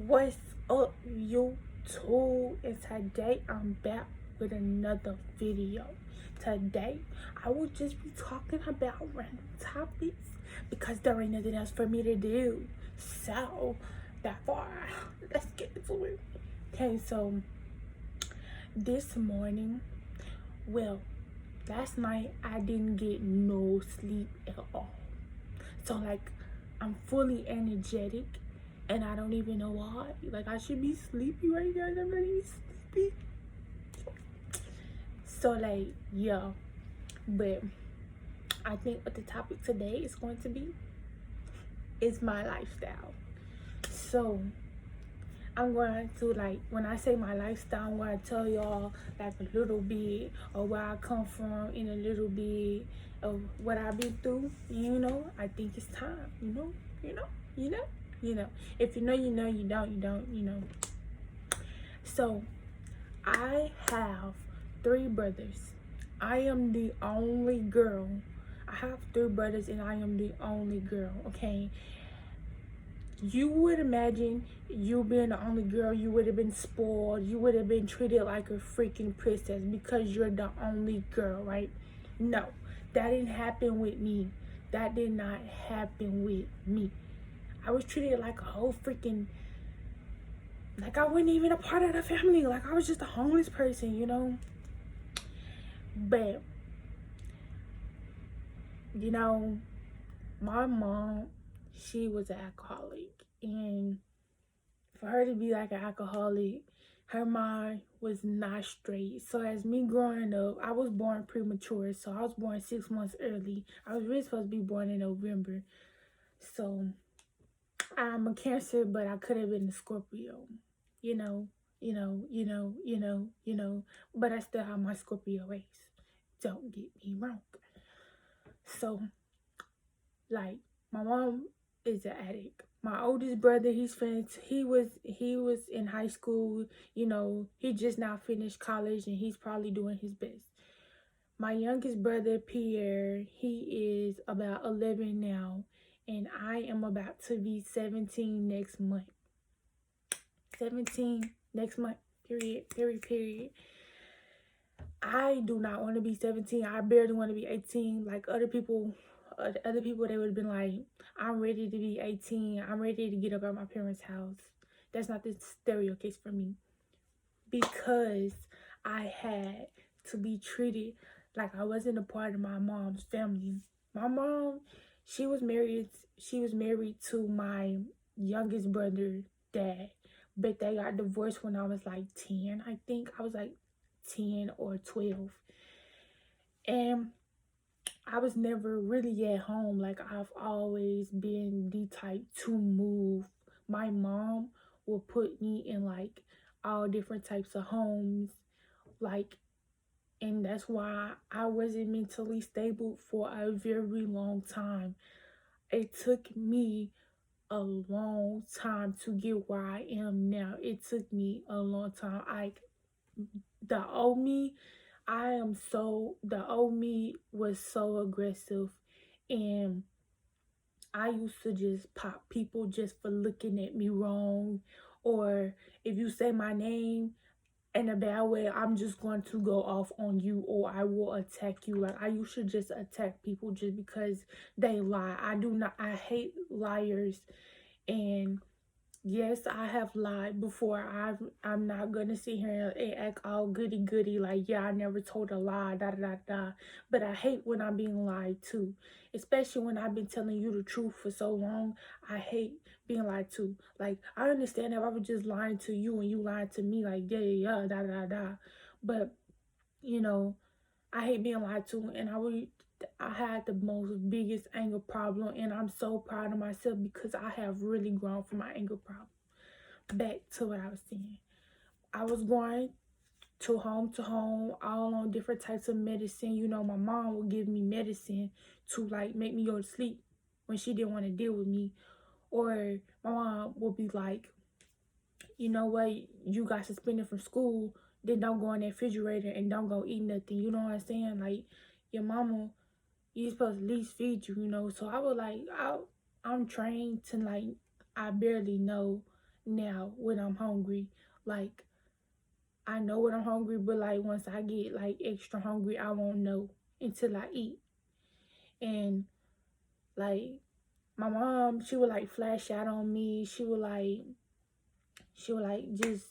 What's up, YouTube? And today I'm back with another video. Today I will just be talking about random topics because there ain't nothing else for me to do. So therefore, let's get into it. Okay, so this morning, well, last night I didn't get no sleep at all. So like I'm fully energetic and I don't even know why. Like I should be sleepy right now. I'm not even sleepy. So like yeah. But I think what the topic today is going to be is my lifestyle. So I'm going to, like, when I say my lifestyle, I'm going to tell y'all like a little bit of where I come from and a little bit of what I've been through. I think it's time, you know. If you know, you know, you don't, you don't, you know. So I have 3 brothers. I am the only girl. I have 3 brothers and I am the only girl, okay? You would imagine you being the only girl, you would have been spoiled, you would have been treated like a freaking princess because you're the only girl, right? No, that didn't happen with me. That did not happen with me. I was treated like a whole freaking, like I wasn't even a part of the family. Like I was just a homeless person, you know? But, my mom, she was an alcoholic. And for her to be like an alcoholic, her mind was not straight. So as me growing up, I was born premature. So I was born 6 months early. I was really supposed to be born in November. So I'm a Cancer, but I could have been a Scorpio. You know, but I still have my Scorpio race. Don't get me wrong. So, like, my mom is an addict. My oldest brother, he was in high school, he just now finished college and he's probably doing his best. My youngest brother, Pierre, he is about 11 now, and I am about to be 17 next month. 17 next month, period. I do not want to be 17. I barely want to be 18. Like other people, they would have been like, I'm ready to be 18. I'm ready to get up at my parents' house. That's not the stereo case for me. Because I had to be treated like I wasn't a part of my mom's family. My mom, she was married to my youngest brother, dad. But they got divorced when I was like 10. I think I was like 10 or 12. And I was never really at home. Like I've always been the type to move. My mom will put me in like all different types of homes. Like, and that's why I wasn't mentally stable for a very long time. It took me a long time to get where I am now. It took me a long time. The old me, the old me was so aggressive, and I used to just pop people just for looking at me wrong, or if you say my name in a bad way, I'm just going to go off on you, or I will attack you. Like I used to just attack people just because they lie. I hate liars. And yes, I have lied before. I'm not gonna sit here and act all goody goody like, yeah, I never told a lie, da da da da. But I hate when I'm being lied to, especially when I've been telling you the truth for so long. I hate being lied to. Like I understand if I was just lying to you and you lied to me, like yeah, da da da. But you know, I hate being lied to, and I had the most biggest anger problem, and I'm so proud of myself because I have really grown from my anger problem. Back to what I was saying. I was going to home, all on different types of medicine. My mom would give me medicine to like make me go to sleep when she didn't want to deal with me. Or my mom would be like, you know what, you got suspended from school, then don't go in that refrigerator and don't go eat nothing. You know what I'm saying? Like your mama, you supposed to at least feed you, So I was like, I'm trained to like, I barely know now when I'm hungry. Like, I know when I'm hungry, but like once I get like extra hungry, I won't know until I eat. And like my mom, she would like flash out on me. She would like just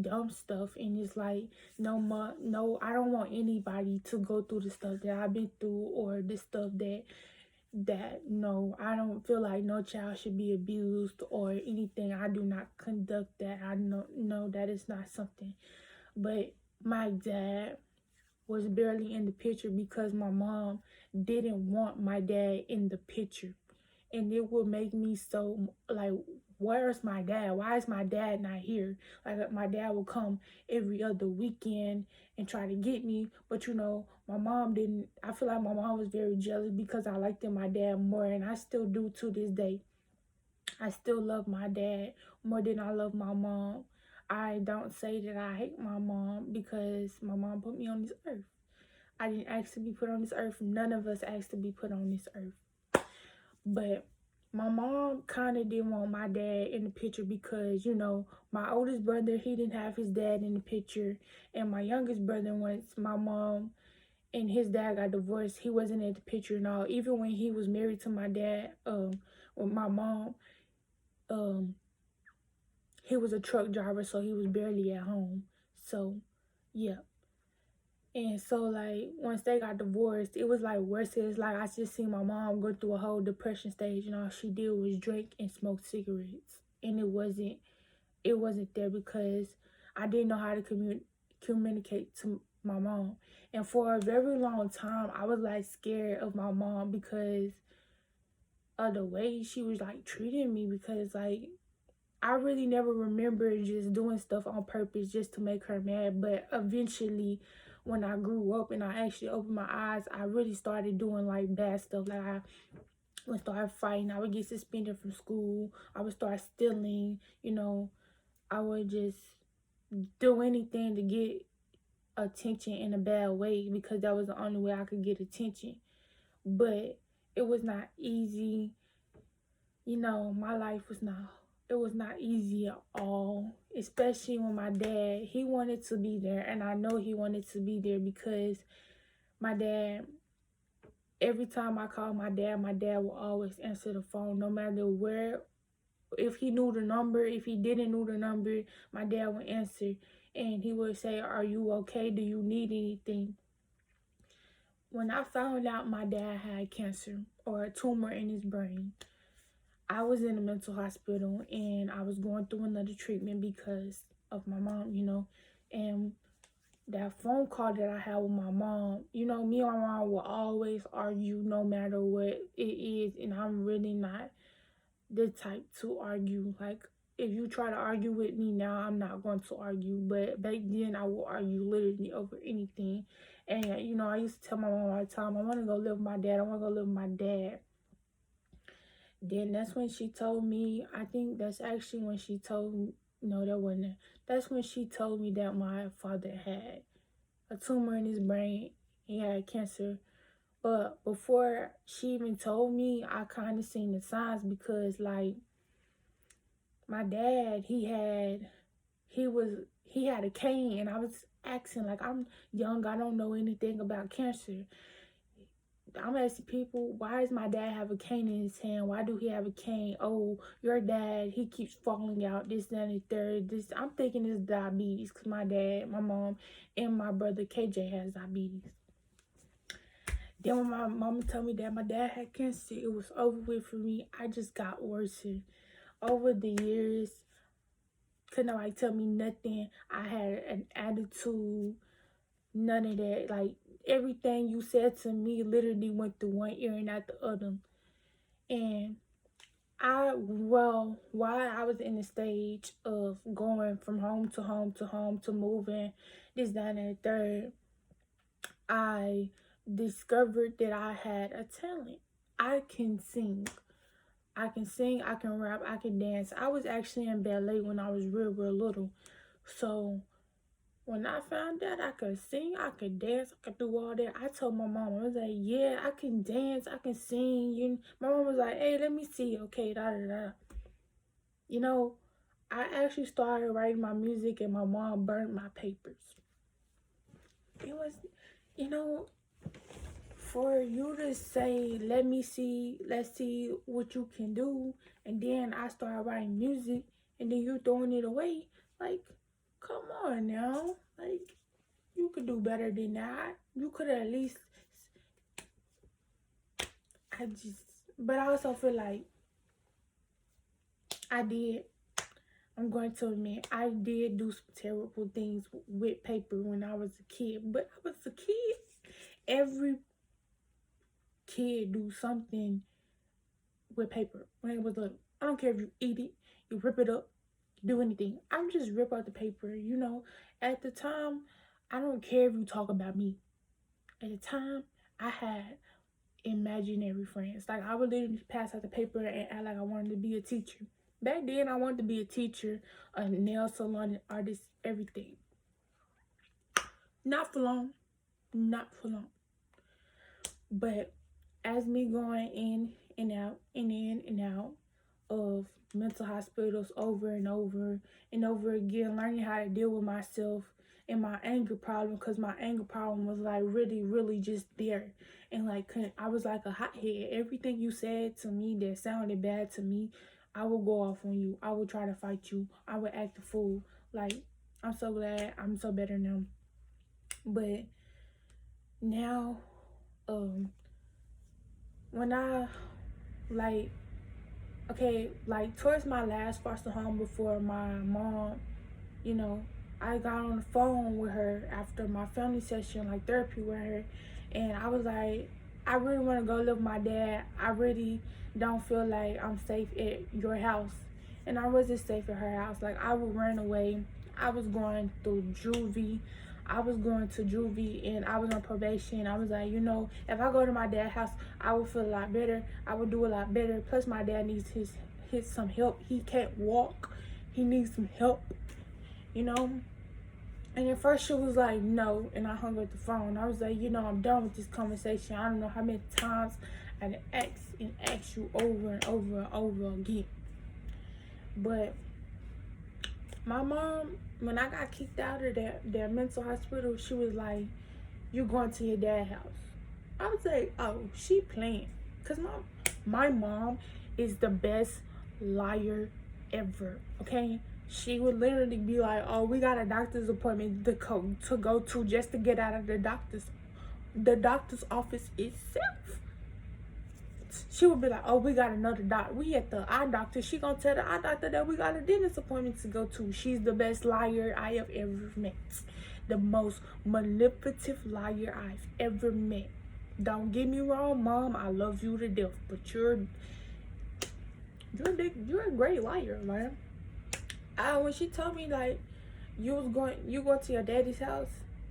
dumb stuff, and it's like no, I don't want anybody to go through the stuff that I've been through, or the stuff that no, I don't feel like no child should be abused or anything. I do not conduct that. I know no, that is not something. But my dad was barely in the picture because my mom didn't want my dad in the picture. And it would make me so like, where's my dad? Why is my dad not here? Like, my dad would come every other weekend and try to get me, but my mom didn't. I feel like my mom was very jealous because I liked my dad more, and I still do to this day. I still love my dad more than I love my mom. I don't say that I hate my mom because my mom put me on this earth. I didn't ask to be put on this earth. None of us asked to be put on this earth. But my mom kind of didn't want my dad in the picture because, my oldest brother, he didn't have his dad in the picture. And my youngest brother, once my mom and his dad got divorced, he wasn't in the picture and all. Even when he was married to my dad, with my mom, he was a truck driver, so he was barely at home. So, yeah. And so, like, once they got divorced, it was like worse. It's like I just seen my mom go through a whole depression stage, and all she did was drink and smoke cigarettes. And it wasn't there because I didn't know how to communicate to my mom. And for a very long time, I was like scared of my mom because of the way she was like treating me. Because like, I really never remember just doing stuff on purpose just to make her mad. But eventually, when I grew up and I actually opened my eyes, I really started doing like bad stuff. Like, I would start fighting. I would get suspended from school. I would start stealing. I would just do anything to get attention in a bad way because that was the only way I could get attention. But it was not easy. My life was not, it was not easy at all, especially when my dad, he wanted to be there, and I know he wanted to be there because my dad, every time I called my dad will always answer the phone no matter where. If he knew the number, if he didn't know the number, my dad would answer, and he would say, "Are you okay? Do you need anything?" When I found out my dad had cancer or a tumor in his brain, I was in a mental hospital and I was going through another treatment because of my mom. And that phone call that I had with my mom, me and my mom will always argue no matter what it is. And I'm really not the type to argue. Like, if you try to argue with me now, I'm not going to argue. But back then, I will argue literally over anything. And, I used to tell my mom all the time, I want to go live with my dad. I want to go live with my dad. Then that's when she told me, I think that's actually when she told me, no, that wasn't it. That's when she told me that my father had a tumor in his brain. He had cancer. But before she even told me, I kind of seen the signs because, like, my dad, he had a cane, and I was asking, like, I'm young, I don't know anything about cancer. I'm asking people, why does my dad have a cane in his hand? Why do he have a cane? Oh, your dad, he keeps falling out, this, that, and the third. This, I'm thinking it's diabetes because my dad, my mom, and my brother KJ has diabetes. Then when my mama told me that my dad had cancer, it was over with for me. I just got worse. Over the years, could nobody tell me nothing. I had an attitude, none of that. Like, everything you said to me literally went through one ear and out the other. And while I was in the stage of going from home to home to home to moving, this, that, and the third, I discovered that I had a talent. I can sing. I can rap, I can dance. I was actually in ballet when I was real, real little. So when I found out I could sing, I could dance, I could do all that, I told my mom, I was like, yeah, I can dance, I can sing. My mom was like, hey, let me see, okay, da da da. I actually started writing my music and my mom burned my papers. It was, you know, for you to say, let's see what you can do, and then I started writing music, and then you throwing it away, like, come on now, like, you could do better than that. You could at least, but I also feel like I did, I'm going to admit, I did do some terrible things with paper when I was a kid, but I was a kid. Every kid do something with paper when it was little. I don't care if you eat it, you rip it up, do anything. I'm just rip out the paper, you know. At the time, I don't care if you talk about me. At the time, I had imaginary friends. Like, I would literally pass out the paper and act like I wanted to be a teacher. Back then, I wanted to be a teacher, a nail salon artist, everything. Not for long. Not for long. But as me going in and out and in and out of mental hospitals over and over and over again, learning how to deal with myself and my anger problem, because my anger problem was like really just there, and like I was like a hothead. Everything you said to me that sounded bad to me, I would go off on you. I would try to fight you. I would act a fool. Like, I'm so glad I'm so better now. But now, when I, like, okay, like, towards my last foster home before my mom, you know, I got on the phone with her after my family session, like therapy with her, and I was like, I really want to go live with my dad. I really don't feel like I'm safe at your house. And I wasn't safe at her house. Like, I would run away. I was going through juvie. I was going to juvie and I was on probation. I was like, you know, if I go to my dad's house, I would feel a lot better. I would do a lot better. Plus, my dad needs his some help. He can't walk. He needs some help, you know. And at first she was like, no, and I hung up the phone. I was like, you know, I'm done with this conversation. I don't know how many times I asked you over and over and over again. But my mom, when I got kicked out of that mental hospital, she was like, you going to your dad's house. I was like, oh, she playing. Because my mom is the best liar ever, okay? She would literally be like, oh, we got a doctor's appointment to go to just to get out of the doctor's office itself. She would be like, oh, we got another doctor. We at the eye doctor. She gonna tell the eye doctor that we got a dentist appointment to go to. She's the best liar I have ever met. The most manipulative liar I've ever met. Don't get me wrong, Mom. I love you to death, but you're a great liar, man. When she told me like you going to your daddy's house,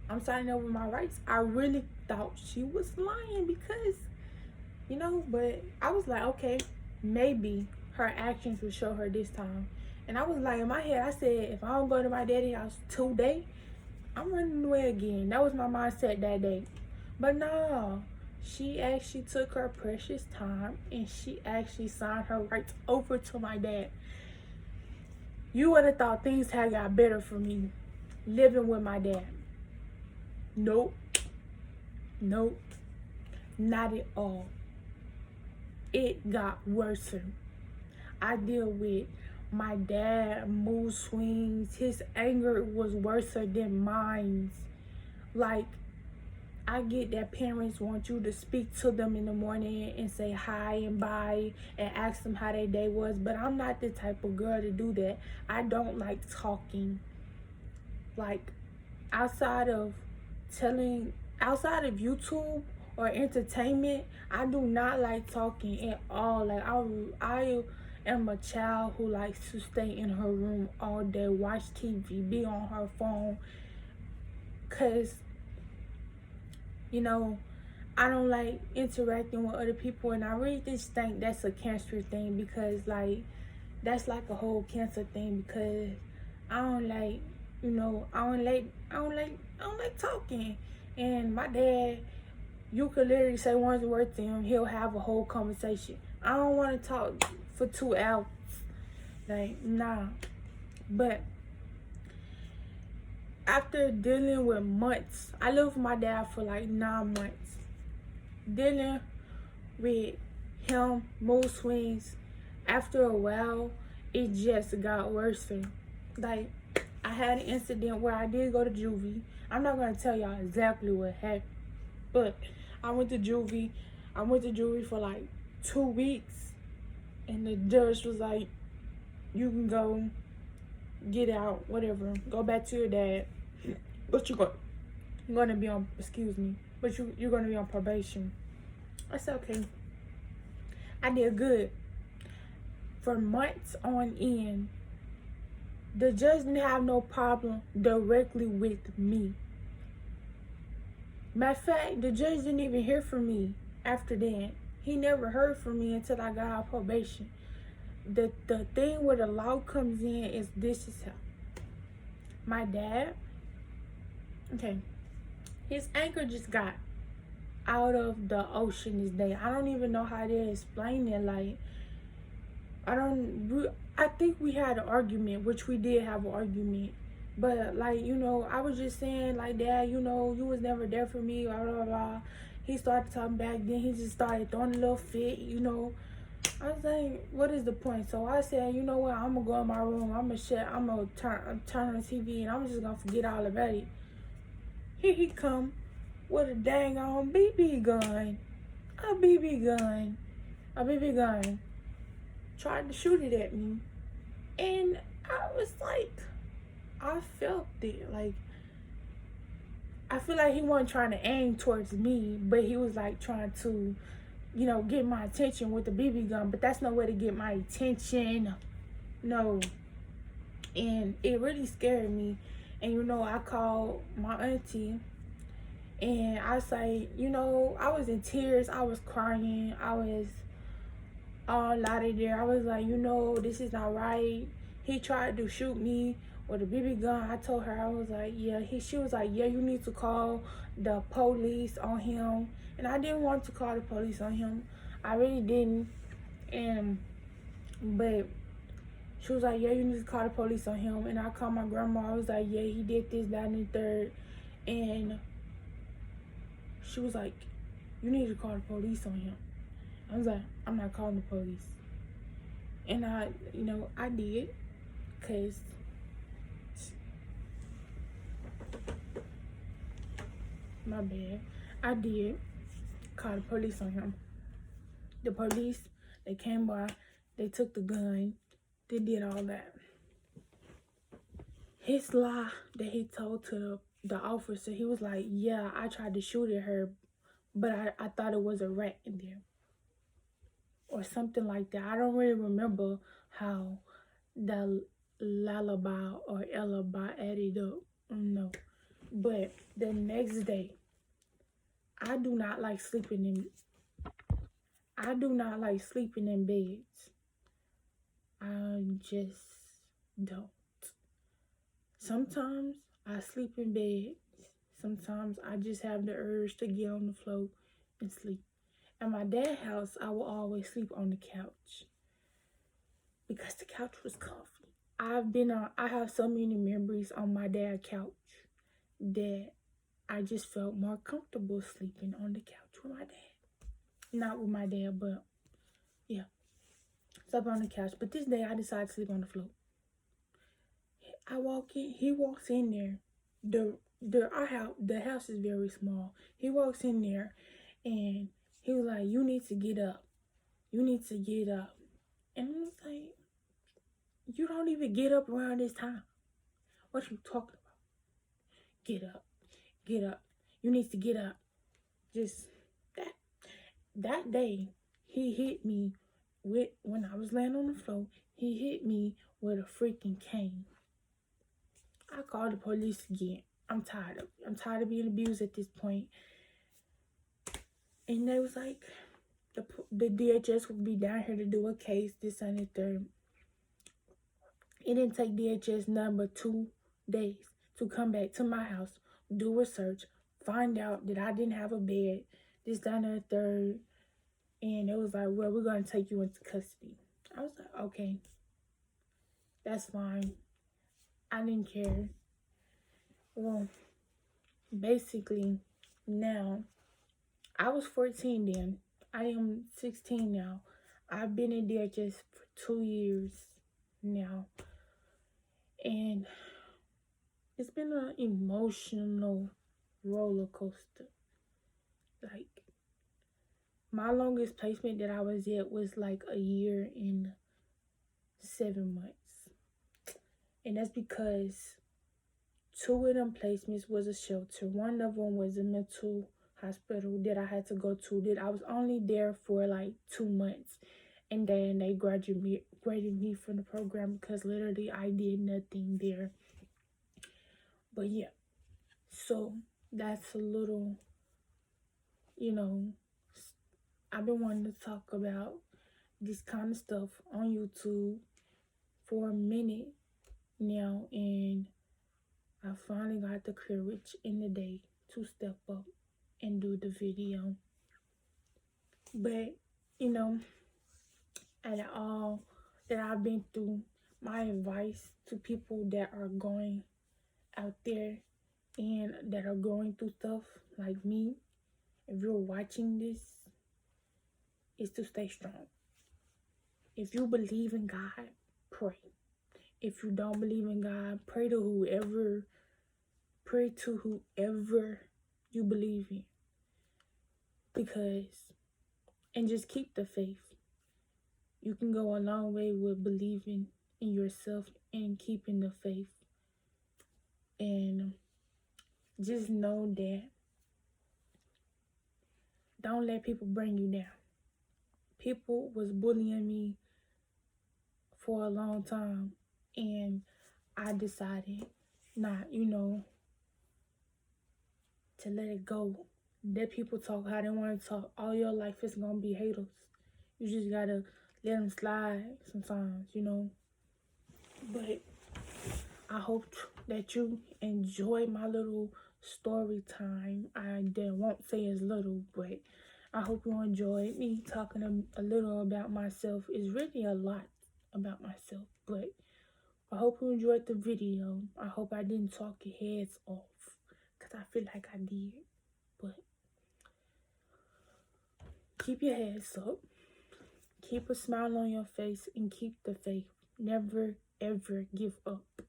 I'm signing over my rights, I really thought she was lying because, you know, but I was like, okay, maybe her actions will show her this time. And I was like, in my head, I said, if I don't go to my daddy's house today, I'm running away again. That was my mindset that day. But no, she actually took her precious time and she actually signed her rights over to my dad. You would have thought things had got better for me living with my dad. Nope. Nope. Not at all. It got worse. I deal with my dad, mood swings. His anger was worse than mine. Like, I get that parents want you to speak to them in the morning and say hi and bye and ask them how their day was, but I'm not the type of girl to do that. I don't like talking. Like, outside of YouTube or entertainment, I do not like talking at all. Like, I am a child who likes to stay in her room all day, watch TV, be on her phone, because, you know, I don't like interacting with other people, and I really just think that's a cancer thing, because like that's like a whole cancer thing, because I don't like, you know, I don't like talking. And my dad, you could literally say one word to him, he'll have a whole conversation. I don't want to talk for 2 hours. Like, nah. But after dealing with months, I lived with my dad for like 9 months. Dealing with him, mood swings, after a while, it just got worse. Like, I had an incident where I did go to juvie. I'm not gonna tell y'all exactly what happened, but I went to juvie. I went to juvie for like 2 weeks, and the judge was like, "You can go, get out, whatever. Go back to your dad, but you're gonna be on. Excuse me, but you're gonna be on probation." I said, "Okay." I did good for months on end. The judge didn't have no problem directly with me. Matter of fact, the judge didn't even hear from me after that. He never heard from me until I got out probation. The thing where the law comes in is this is how. My dad, okay, his anchor just got out of the ocean this day. I don't even know how to explain it. Like, I think we had an argument, which we did have an argument. But, like, I was just saying, like, Dad, you was never there for me, blah, blah, blah. He started talking back, then he just started throwing a little fit, I was like, what is the point? So I said, you know what, I'm going to go in my room, I'm going to turn on the TV, and I'm just going to forget all about it. Here he come with a dang on BB gun. A BB gun. A BB gun. Tried to shoot it at me. And I was like, I felt it. Like, I feel like he wasn't trying to aim towards me, but he was like trying to, get my attention with the BB gun. But that's no way to get my attention. No. And it really scared me. And, I called my auntie. And I was like, I was in tears. I was crying. I was all out of there. I was like, this is not right. He tried to shoot me with a BB gun. I told her, I was like, yeah. She was like, yeah, you need to call the police on him. And I didn't want to call the police on him. I really didn't. But she was like, yeah, you need to call the police on him. And I called my grandma. I was like, yeah, he did this, that, and the third. And she was like, you need to call the police on him. I was like, I'm not calling the police. And I did, because my bad. I did call the police on him. The police, they came by, they took the gun, they did all that. His lie that he told to the officer, he was like, yeah, I tried to shoot at her, but I thought it was a rat in there. Or something like that. I don't really remember how the lullaby or alibi added up. No. But the next day, I do not like sleeping in beds. I just don't. Sometimes I sleep in bed. Sometimes I just have the urge to get on the floor and sleep. At my dad's house, I will always sleep on the couch because the couch was comfy. I have so many memories on my dad's couch that I just felt more comfortable sleeping on the couch with my dad. Not with my dad, but yeah, slept on the couch. But this day I decided to sleep on the floor. I walk in, he walks in there. The house is very small. He walks in there and he was like, you need to get up. You need to get up. And I was like, you don't even get up around this time. What you talking about? Get up. Get up. You need to get up. Just that day, he hit me when I was laying on the floor, he hit me with a freaking cane. I called the police again. I'm tired of being abused at this point. And they was like, the DHS would be down here to do a case, this and the third. It didn't take DHS nothing but 2 days to come back to my house, do research, find out that I didn't have a bed, this, that, and the third. And it was like, well, we're going to take you into custody. I was like, okay, that's fine. I didn't care. Well, basically, now, I was 14 then. I am 16 now. I've been in DHS for 2 years now. And it's been an emotional roller coaster. Like, my longest placement that I was at was like a year and 7 months. And that's because two of them placements was a shelter. One of them was a mental hospital that I had to go to, that I was only there for like 2 months. And then they graded me from the program because literally I did nothing there. But yeah, so that's a little, I've been wanting to talk about this kind of stuff on YouTube for a minute now, and I finally got the courage in the day to step up and do the video. But, out of all that I've been through, my advice to people that are going out there and that are going through stuff like me, if you're watching this, is to stay strong. If you believe in God, pray. If you don't believe in God, pray to whoever you believe in. And just keep the faith. You can go a long way with believing in yourself and keeping the faith. And just know that don't let people bring you down. People was bullying me for a long time, and I decided not, to let it go. Let people talk how they want to talk. All your life is gonna be haters. You just gotta let them slide sometimes, But I hope that you enjoy my little story time. I won't say it's little, but I hope you enjoyed me talking a little about myself. It's really a lot about myself, but I hope you enjoyed the video. I hope I didn't talk your heads off, because I feel like I did. But keep your heads up. Keep a smile on your face and keep the faith. Never, ever give up.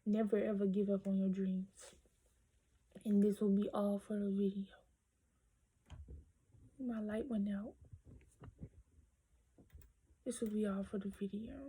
Never, ever give up on your dreams. And this will be all for the video. My light went out. This will be all for the video.